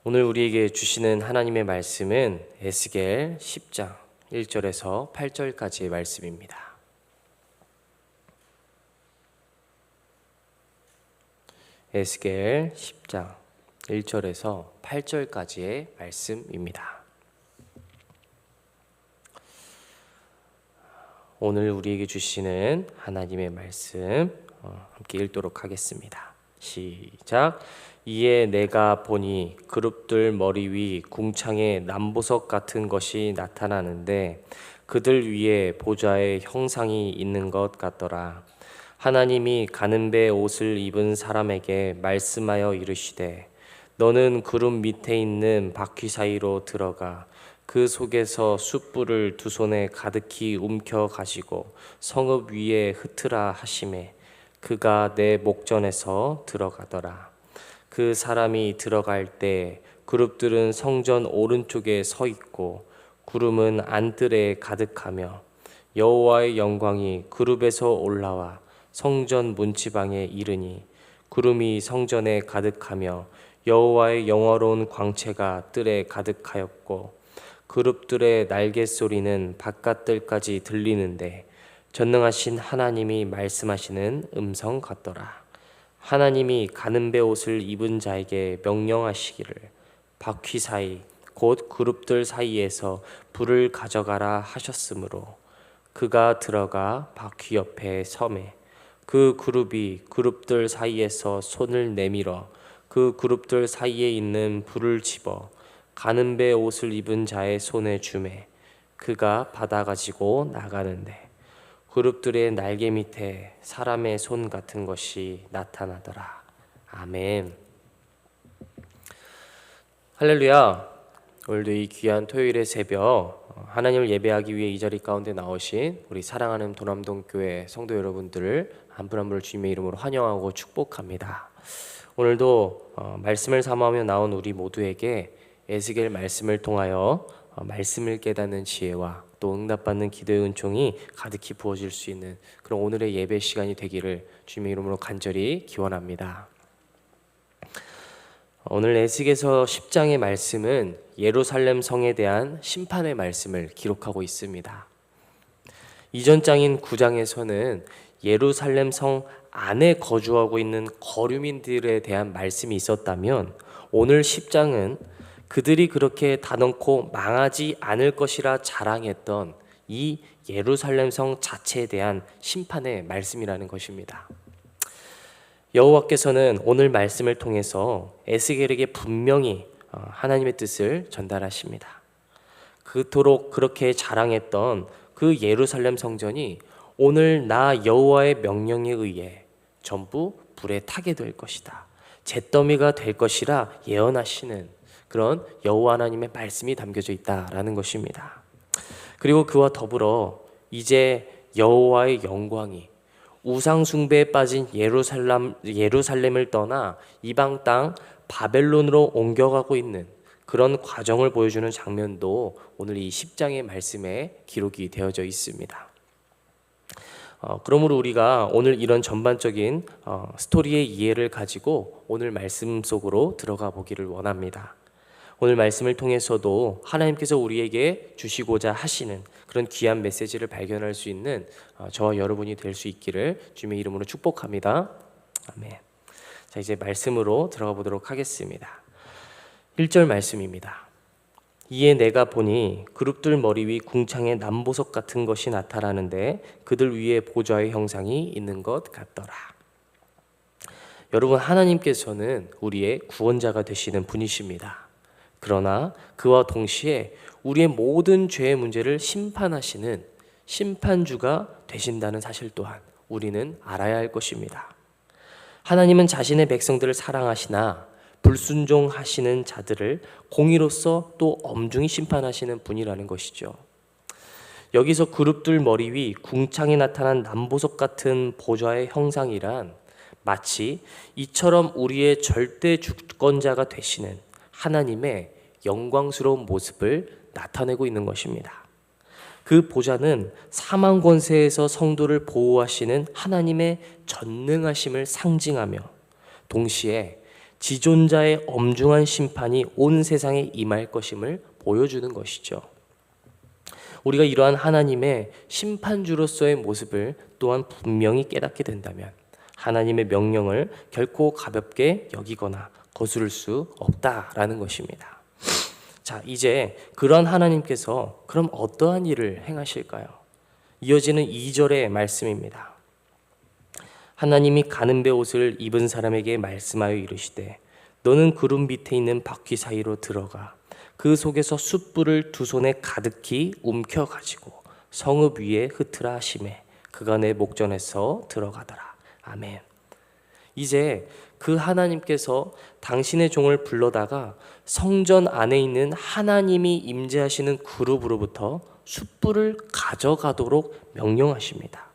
오늘 우리에게 주시는 하나님의 말씀은 에스겔 10장 1절에서 8절까지의 말씀입니다. 에스겔 10장 1절에서 8절까지의 말씀입니다. 오늘 우리에게 주시는 하나님의 말씀 함께 읽도록 하겠습니다. 시작. 이에 내가 보니 그룹들 머리 위 궁창에 남보석 같은 것이 나타나는데 그들 위에 보좌의 형상이 있는 것 같더라. 하나님이 가는 배 옷을 입은 사람에게 말씀하여 이르시되 너는 구름 밑에 있는 바퀴 사이로 들어가 그 속에서 숯불을 두 손에 가득히 움켜 가시고 성읍 위에 흩으라 하시매 그가 내 목전에서 들어가더라. 그 사람이 들어갈 때 그룹들은 성전 오른쪽에 서 있고 구름은 안뜰에 가득하며 여호와의 영광이 그룹에서 올라와 성전 문지방에 이르니 구름이 성전에 가득하며 여호와의 영화로운 광채가 뜰에 가득하였고 그룹들의 날개 소리는 바깥뜰까지 들리는데 전능하신 하나님이 말씀하시는 음성 같더라. 하나님이 가는 배 옷을 입은 자에게 명령하시기를 바퀴 사이 곧 그룹들 사이에서 불을 가져가라 하셨으므로 그가 들어가 바퀴 옆에 서매 그 그룹이 그룹들 사이에서 손을 내밀어 그 그룹들 사이에 있는 불을 집어 가는 배 옷을 입은 자의 손에 주매 그가 받아 가지고 나가는데 그룹들의 날개 밑에 사람의 손 같은 것이 나타나더라. 아멘. 할렐루야. 오늘도 이 귀한 토요일의 새벽 하나님을 예배하기 위해 이 자리 가운데 나오신 우리 사랑하는 도남동교회 성도 여러분들을 한 분 한 분을 주님의 이름으로 환영하고 축복합니다. 오늘도 말씀을 사모하며 나온 우리 모두에게 에스겔 말씀을 통하여 말씀을 깨닫는 지혜와 또 응답받는 기도의 은총이 가득히 부어질 수 있는 그런 오늘의 예배 시간이 되기를 주님의 이름으로 간절히 기원합니다. 오늘 에스겔서 10장의 말씀은 예루살렘 성에 대한 심판의 말씀을 기록하고 있습니다. 이전 장인 9장에서는 예루살렘 성 안에 거주하고 있는 거류민들에 대한 말씀이 있었다면 오늘 10장은 그들이 그렇게 다넣고 망하지 않을 것이라 자랑했던 이 예루살렘 성 자체에 대한 심판의 말씀이라는 것입니다. 여호와께서는 오늘 말씀을 통해서 에스겔에게 분명히 하나님의 뜻을 전달하십니다. 그토록 그렇게 자랑했던 그 예루살렘 성전이 오늘 나 여호와의 명령에 의해 전부 불에 타게 될 것이다. 잿더미가 될 것이라 예언하시는 그런 여호와 하나님의 말씀이 담겨져 있다라는 것입니다. 그리고 그와 더불어 이제 여호와의 영광이 우상 숭배에 빠진 예루살렘을 떠나 이방 땅 바벨론으로 옮겨가고 있는 그런 과정을 보여주는 장면도 오늘 이 10장의 말씀에 기록이 되어져 있습니다. 그러므로 우리가 오늘 이런 전반적인 스토리의 이해를 가지고 오늘 말씀 속으로 들어가 보기를 원합니다. 오늘 말씀을 통해서도 하나님께서 우리에게 주시고자 하시는 그런 귀한 메시지를 발견할 수 있는 저와 여러분이 될 수 있기를 주님의 이름으로 축복합니다. 아멘. 자, 이제 말씀으로 들어가 보도록 하겠습니다. 1절 말씀입니다. 이에 내가 보니 그룹들 머리 위 궁창에 남보석 같은 것이 나타나는데 그들 위에 보좌의 형상이 있는 것 같더라. 여러분, 하나님께서는 우리의 구원자가 되시는 분이십니다. 그러나 그와 동시에 우리의 모든 죄의 문제를 심판하시는 심판주가 되신다는 사실 또한 우리는 알아야 할 것입니다. 하나님은 자신의 백성들을 사랑하시나 불순종하시는 자들을 공의로서 또 엄중히 심판하시는 분이라는 것이죠. 여기서 그룹들 머리 위 궁창에 나타난 남보석 같은 보좌의 형상이란 마치 이처럼 우리의 절대 주권자가 되시는 하나님의 영광스러운 모습을 나타내고 있는 것입니다. 그 보좌는 사망 권세에서 성도를 보호하시는 하나님의 전능하심을 상징하며 동시에 지존자의 엄중한 심판이 온 세상에 임할 것임을 보여주는 것이죠. 우리가 이러한 하나님의 심판주로서의 모습을 또한 분명히 깨닫게 된다면 하나님의 명령을 결코 가볍게 여기거나 거스를 수 없다라는 것입니다. 자, 이제 그러한 하나님께서 그럼 어떠한 일을 행하실까요? 이어지는 2절의 말씀입니다. 하나님이 가는배 옷을 입은 사람에게 말씀하여 이르시되 너는 구름 밑에 있는 바퀴 사이로 들어가 그 속에서 숯불을 두 손에 가득히 움켜 가지고 성읍 위에 흩으라 하시매 그가 내 목전에서 들어가더라. 아멘. 이제 그 하나님께서 당신의 종을 불러다가 성전 안에 있는 하나님이 임재하시는 그룹으로부터 숯불을 가져가도록 명령하십니다.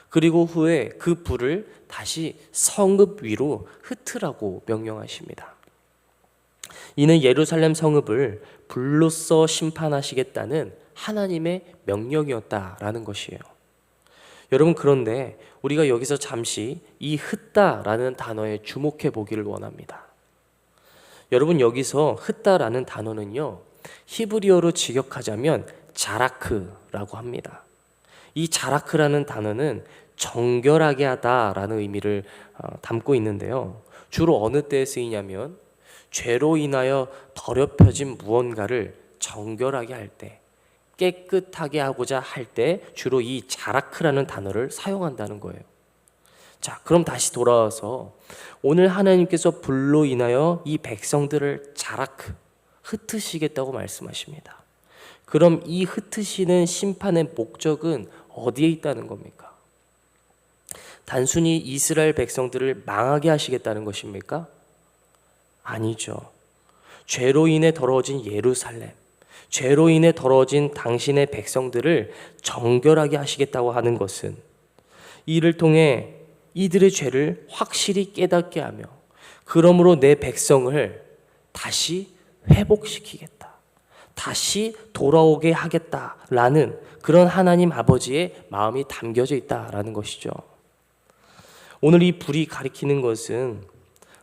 그리고 후에 그 불을 다시 성읍 위로 흩으라고 명령하십니다. 이는 예루살렘 성읍을 불로써 심판하시겠다는 하나님의 명령이었다라는 것이에요. 여러분, 그런데 우리가 여기서 잠시 이 흩다라는 단어에 주목해 보기를 원합니다. 여러분, 여기서 흩다라는 단어는요, 히브리어로 직역하자면 자라크라고 합니다. 이 자라크라는 단어는 정결하게 하다라는 의미를 담고 있는데요. 주로 어느 때에 쓰이냐면 죄로 인하여 더럽혀진 무언가를 정결하게 할 때, 깨끗하게 하고자 할 때 주로 이 자라크라는 단어를 사용한다는 거예요. 자, 그럼 다시 돌아와서 오늘 하나님께서 불로 인하여 이 백성들을 자라크, 흩으시겠다고 말씀하십니다. 그럼 이 흩으시는 심판의 목적은 어디에 있다는 겁니까? 단순히 이스라엘 백성들을 망하게 하시겠다는 것입니까? 아니죠. 죄로 인해 더러워진 예루살렘, 죄로 인해 더러워진 당신의 백성들을 정결하게 하시겠다고 하는 것은 이를 통해 이들의 죄를 확실히 깨닫게 하며 그러므로 내 백성을 다시 회복시키겠다, 다시 돌아오게 하겠다라는 그런 하나님 아버지의 마음이 담겨져 있다라는 것이죠. 오늘 이 불이 가리키는 것은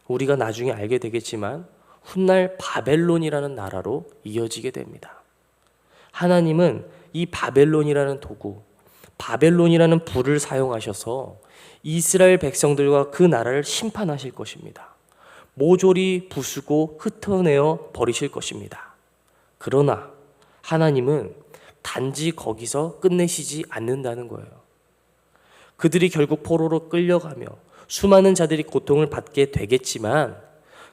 우리가 나중에 알게 되겠지만 훗날 바벨론이라는 나라로 이어지게 됩니다. 하나님은 이 바벨론이라는 도구, 바벨론이라는 불을 사용하셔서 이스라엘 백성들과 그 나라를 심판하실 것입니다. 모조리 부수고 흩어내어 버리실 것입니다. 그러나 하나님은 단지 거기서 끝내시지 않는다는 거예요. 그들이 결국 포로로 끌려가며 수많은 자들이 고통을 받게 되겠지만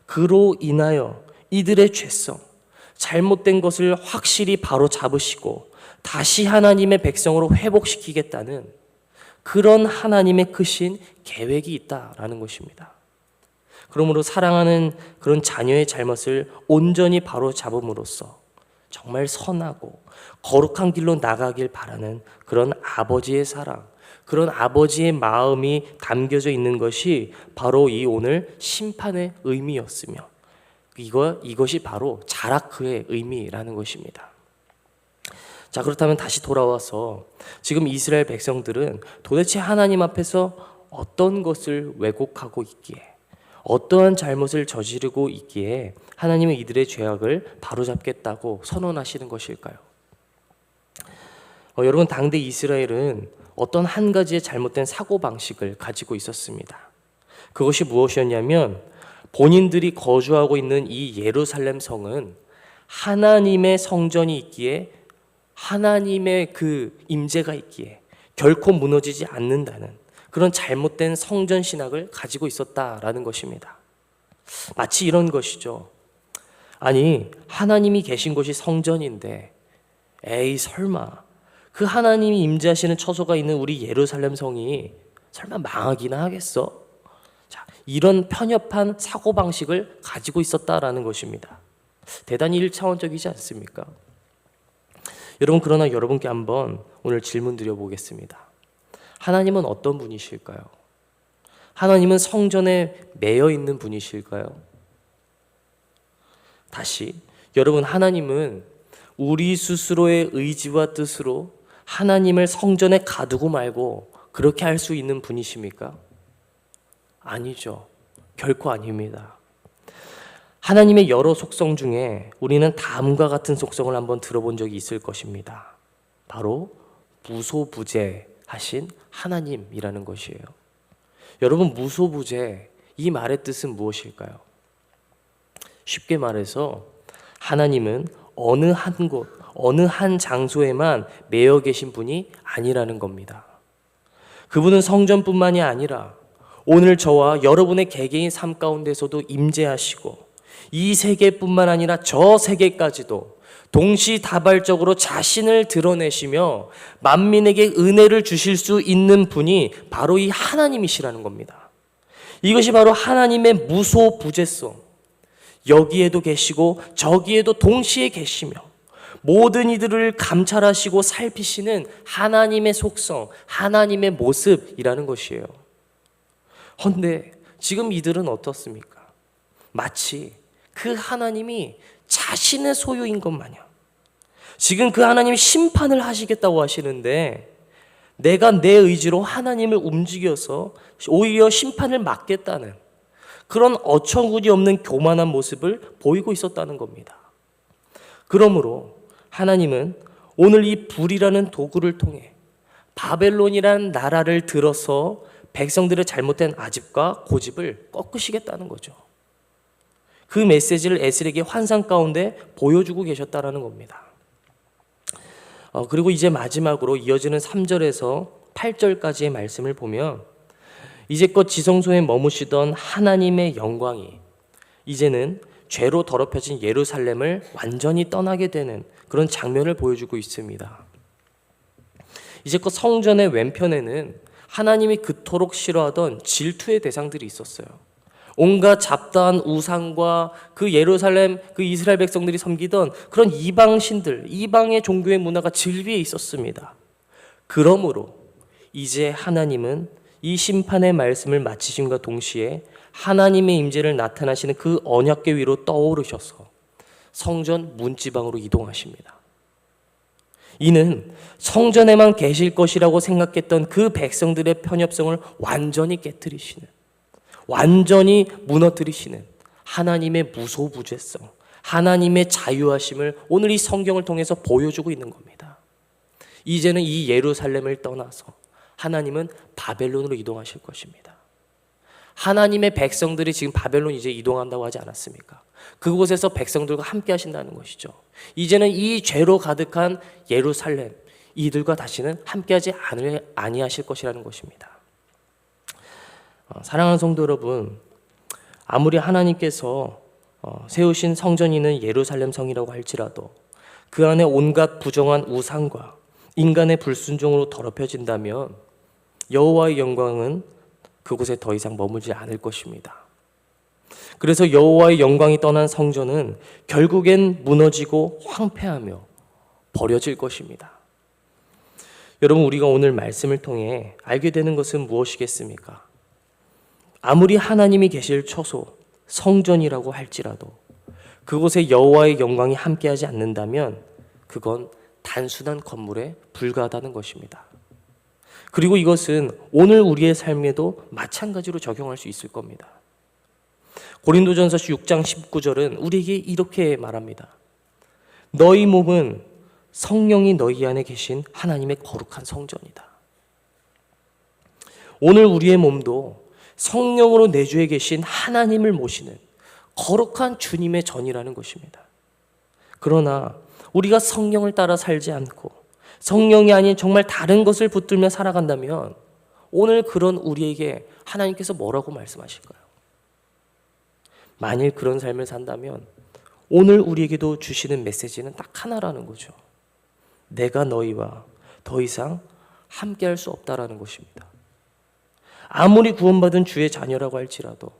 그로 인하여 이들의 죄성, 잘못된 것을 확실히 바로 잡으시고 다시 하나님의 백성으로 회복시키겠다는 그런 하나님의 크신 계획이 있다라는 것입니다. 그러므로 사랑하는 그런 자녀의 잘못을 온전히 바로 잡음으로써 정말 선하고 거룩한 길로 나가길 바라는 그런 아버지의 사랑, 그런 아버지의 마음이 담겨져 있는 것이 바로 이 오늘 심판의 의미였으며 이것이 바로 자라크의 의미라는 것입니다. 자, 그렇다면 다시 돌아와서 지금 이스라엘 백성들은 도대체 하나님 앞에서 어떤 것을 왜곡하고 있기에, 어떠한 잘못을 저지르고 있기에 하나님은 이들의 죄악을 바로잡겠다고 선언하시는 것일까요? 여러분, 당대 이스라엘은 어떤 한 가지의 잘못된 사고방식을 가지고 있었습니다. 그것이 무엇이었냐면 본인들이 거주하고 있는 이 예루살렘 성은 하나님의 성전이 있기에, 하나님의 그 임재가 있기에 결코 무너지지 않는다는 그런 잘못된 성전 신학을 가지고 있었다라는 것입니다. 마치 이런 것이죠. 아니, 하나님이 계신 곳이 성전인데 에이 설마 그 하나님이 임재하시는 처소가 있는 우리 예루살렘 성이 설마 망하기나 하겠어? 자, 이런 편협한 사고방식을 가지고 있었다라는 것입니다. 대단히 1차원적이지 않습니까? 여러분, 그러나 여러분께 한번 오늘 질문 드려보겠습니다. 하나님은 어떤 분이실까요? 하나님은 성전에 매여 있는 분이실까요? 다시, 여러분, 하나님은 우리 스스로의 의지와 뜻으로 하나님을 성전에 가두고 말고 그렇게 할 수 있는 분이십니까? 아니죠. 결코 아닙니다. 하나님의 여러 속성 중에 우리는 다음과 같은 속성을 한번 들어본 적이 있을 것입니다. 바로 무소부재하신 하나님이라는 것이에요. 여러분, 무소부재, 이 말의 뜻은 무엇일까요? 쉽게 말해서 하나님은 어느 한 곳, 어느 한 장소에만 매여 계신 분이 아니라는 겁니다. 그분은 성전뿐만이 아니라 오늘 저와 여러분의 개개인 삶 가운데서도 임재하시고 이 세계뿐만 아니라 저 세계까지도 동시다발적으로 자신을 드러내시며 만민에게 은혜를 주실 수 있는 분이 바로 이 하나님이시라는 겁니다. 이것이 바로 하나님의 무소부재성, 여기에도 계시고 저기에도 동시에 계시며 모든 이들을 감찰하시고 살피시는 하나님의 속성, 하나님의 모습이라는 것이에요. 그런데 지금 이들은 어떻습니까? 마치 그 하나님이 자신의 소유인 것 마냥 지금 그 하나님이 심판을 하시겠다고 하시는데 내가 내 의지로 하나님을 움직여서 오히려 심판을 막겠다는 그런 어처구니 없는 교만한 모습을 보이고 있었다는 겁니다. 그러므로 하나님은 오늘 이 불이라는 도구를 통해 바벨론이라는 나라를 들어서 백성들의 잘못된 아집과 고집을 꺾으시겠다는 거죠. 그 메시지를 에스겔에게 환상 가운데 보여주고 계셨다는 겁니다. 그리고 이제 마지막으로 이어지는 3절에서 8절까지의 말씀을 보면 이제껏 지성소에 머무시던 하나님의 영광이 이제는 죄로 더럽혀진 예루살렘을 완전히 떠나게 되는 그런 장면을 보여주고 있습니다. 이제껏 성전의 왼편에는 하나님이 그토록 싫어하던 질투의 대상들이 있었어요. 온갖 잡다한 우상과 그 예루살렘, 그 이스라엘 백성들이 섬기던 그런 이방신들, 이방의 종교의 문화가 질비해 있었습니다. 그러므로 이제 하나님은 이 심판의 말씀을 마치심과 동시에 하나님의 임재를 나타나시는 그 언약궤 위로 떠오르셔서 성전 문지방으로 이동하십니다. 이는 성전에만 계실 것이라고 생각했던 그 백성들의 편협성을 완전히 깨트리시는, 완전히 무너뜨리시는 하나님의 무소부재성, 하나님의 자유하심을 오늘 이 성경을 통해서 보여주고 있는 겁니다. 이제는 이 예루살렘을 떠나서 하나님은 바벨론으로 이동하실 것입니다. 하나님의 백성들이 지금 바벨론 이제 이동한다고 하지 않았습니까? 그곳에서 백성들과 함께 하신다는 것이죠. 이제는 이 죄로 가득한 예루살렘, 이들과 다시는 함께하지 아니하실 것이라는 것입니다. 사랑하는 성도 여러분, 아무리 하나님께서 세우신 성전이는 예루살렘 성이라고 할지라도 그 안에 온갖 부정한 우상과 인간의 불순종으로 더럽혀진다면 여호와의 영광은 그곳에 더 이상 머물지 않을 것입니다. 그래서 여호와의 영광이 떠난 성전은 결국엔 무너지고 황폐하며 버려질 것입니다. 여러분, 우리가 오늘 말씀을 통해 알게 되는 것은 무엇이겠습니까? 아무리 하나님이 계실 처소, 성전이라고 할지라도 그곳에 여호와의 영광이 함께하지 않는다면 그건 단순한 건물에 불과하다는 것입니다. 그리고 이것은 오늘 우리의 삶에도 마찬가지로 적용할 수 있을 겁니다. 고린도전서 6장 19절은 우리에게 이렇게 말합니다. 너희 몸은 성령이 너희 안에 계신 하나님의 거룩한 성전이다. 오늘 우리의 몸도 성령으로 내주에 계신 하나님을 모시는 거룩한 주님의 전이라는 것입니다. 그러나 우리가 성령을 따라 살지 않고 성령이 아닌 정말 다른 것을 붙들며 살아간다면 오늘 그런 우리에게 하나님께서 뭐라고 말씀하실까요? 만일 그런 삶을 산다면 오늘 우리에게도 주시는 메시지는 딱 하나라는 거죠. 내가 너희와 더 이상 함께할 수 없다라는 것입니다. 아무리 구원받은 주의 자녀라고 할지라도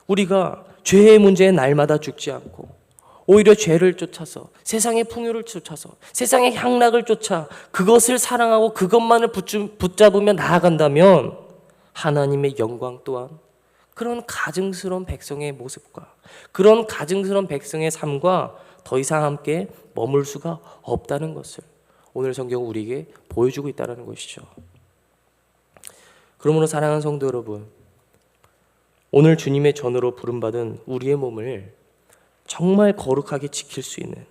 우리가 죄의 문제에 날마다 죽지 않고 오히려 죄를 쫓아서 세상의 풍요를 쫓아서 세상의 향락을 쫓아 그것을 사랑하고 그것만을 붙잡으며 나아간다면 하나님의 영광 또한 그런 가증스러운 백성의 모습과 그런 가증스러운 백성의 삶과 더 이상 함께 머물 수가 없다는 것을 오늘 성경은 우리에게 보여주고 있다는 것이죠. 그러므로 사랑하는 성도 여러분, 오늘 주님의 전으로 부름받은 우리의 몸을 정말 거룩하게 지킬 수 있는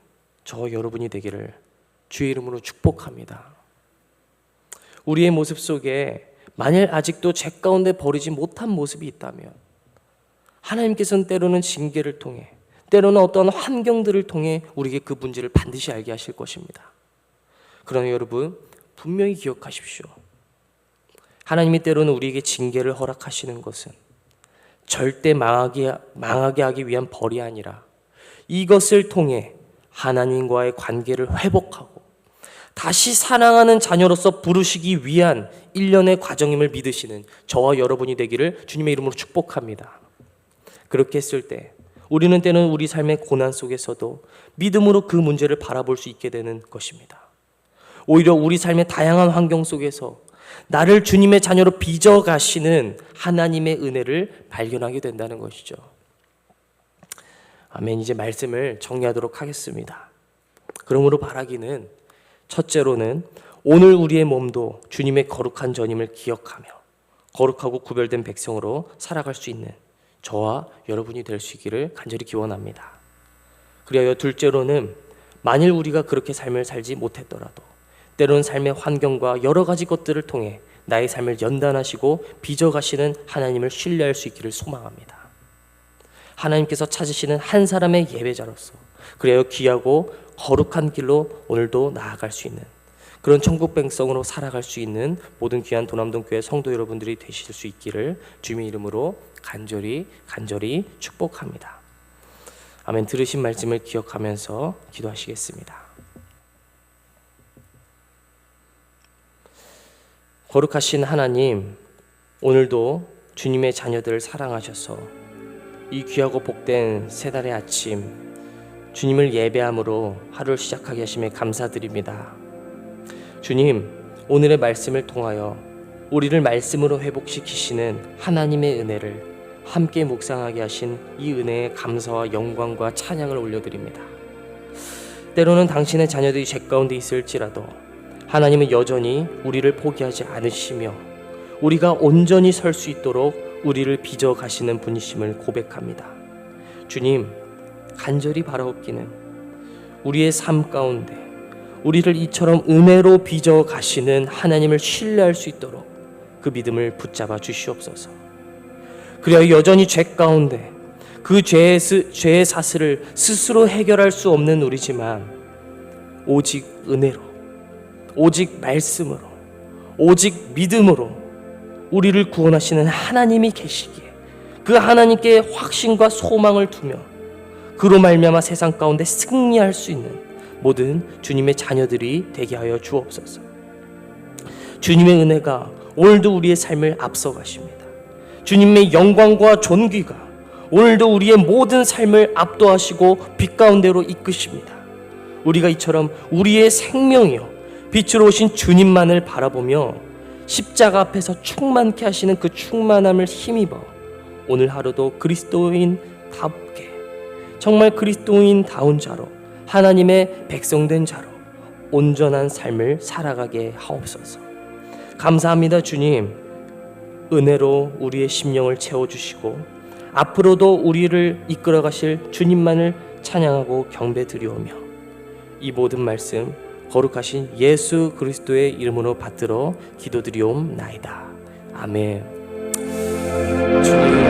저와 여러분이 되기를 주의 이름으로 축복합니다. 우리의 모습 속에 만일 아직도 죄 가운데 버리지 못한 모습이 있다면 하나님께서는 때로는 징계를 통해, 때로는 어떠한 환경들을 통해 우리에게 그 문제를 반드시 알게 하실 것입니다. 그러나 여러분, 분명히 기억하십시오. 하나님이 때로는 우리에게 징계를 허락하시는 것은 절대 망하게 하기 위한 벌이 아니라 이것을 통해 하나님과의 관계를 회복하고 다시 사랑하는 자녀로서 부르시기 위한 일련의 과정임을 믿으시는 저와 여러분이 되기를 주님의 이름으로 축복합니다. 그렇게 했을 때 우리는 때는 우리 삶의 고난 속에서도 믿음으로 그 문제를 바라볼 수 있게 되는 것입니다. 오히려 우리 삶의 다양한 환경 속에서 나를 주님의 자녀로 빚어가시는 하나님의 은혜를 발견하게 된다는 것이죠. 아멘. 이제 말씀을 정리하도록 하겠습니다. 그러므로 바라기는 첫째로는 오늘 우리의 몸도 주님의 거룩한 전임을 기억하며 거룩하고 구별된 백성으로 살아갈 수 있는 저와 여러분이 될 수 있기를 간절히 기원합니다. 그리하여 둘째로는 만일 우리가 그렇게 삶을 살지 못했더라도 때로는 삶의 환경과 여러 가지 것들을 통해 나의 삶을 연단하시고 빚어가시는 하나님을 신뢰할 수 있기를 소망합니다. 하나님께서 찾으시는 한 사람의 예배자로서 그래야 귀하고 거룩한 길로 오늘도 나아갈 수 있는 그런 천국 백성으로 살아갈 수 있는 모든 귀한 도남동교회 성도 여러분들이 되실 수 있기를 주님의 이름으로 간절히 축복합니다. 아멘. 들으신 말씀을 기억하면서 기도하시겠습니다. 거룩하신 하나님, 오늘도 주님의 자녀들을 사랑하셔서 이 귀하고 복된 새 달의 아침 주님을 예배함으로 하루를 시작하게 하심에 감사드립니다. 주님, 오늘의 말씀을 통하여 우리를 말씀으로 회복시키시는 하나님의 은혜를 함께 묵상하게 하신 이 은혜에 감사와 영광과 찬양을 올려드립니다. 때로는 당신의 자녀들이 죄 가운데 있을지라도 하나님은 여전히 우리를 포기하지 않으시며 우리가 온전히 설 수 있도록 우리를 빚어 가시는 분이심을 고백합니다. 주님, 간절히 바라옵기는 우리의 삶 가운데 우리를 이처럼 은혜로 빚어 가시는 하나님을 신뢰할 수 있도록 그 믿음을 붙잡아 주시옵소서. 그래야 여전히 죄 가운데 그 죄의 사슬을 스스로 해결할 수 없는 우리지만 오직 은혜로, 오직 말씀으로, 오직 믿음으로 우리를 구원하시는 하나님이 계시기에 그 하나님께 확신과 소망을 두며 그로 말미암아 세상 가운데 승리할 수 있는 모든 주님의 자녀들이 되게 하여 주옵소서. 주님의 은혜가 오늘도 우리의 삶을 앞서가십니다. 주님의 영광과 존귀가 오늘도 우리의 모든 삶을 압도하시고 빛 가운데로 이끄십니다. 우리가 이처럼 우리의 생명이요 빛으로 오신 주님만을 바라보며 십자가 앞에서 충만케 하시는 그 충만함을 힘입어 오늘 하루도 그리스도인답게 정말 그리스도인다운 자로 하나님의 백성된 자로 온전한 삶을 살아가게 하옵소서. 감사합니다. 주님, 은혜로 우리의 심령을 채워주시고 앞으로도 우리를 이끌어 가실 주님만을 찬양하고 경배드리오며 이 모든 말씀 거룩하신 예수 그리스도의 이름으로 받들어 기도드리옵나이다. 아멘. 주님.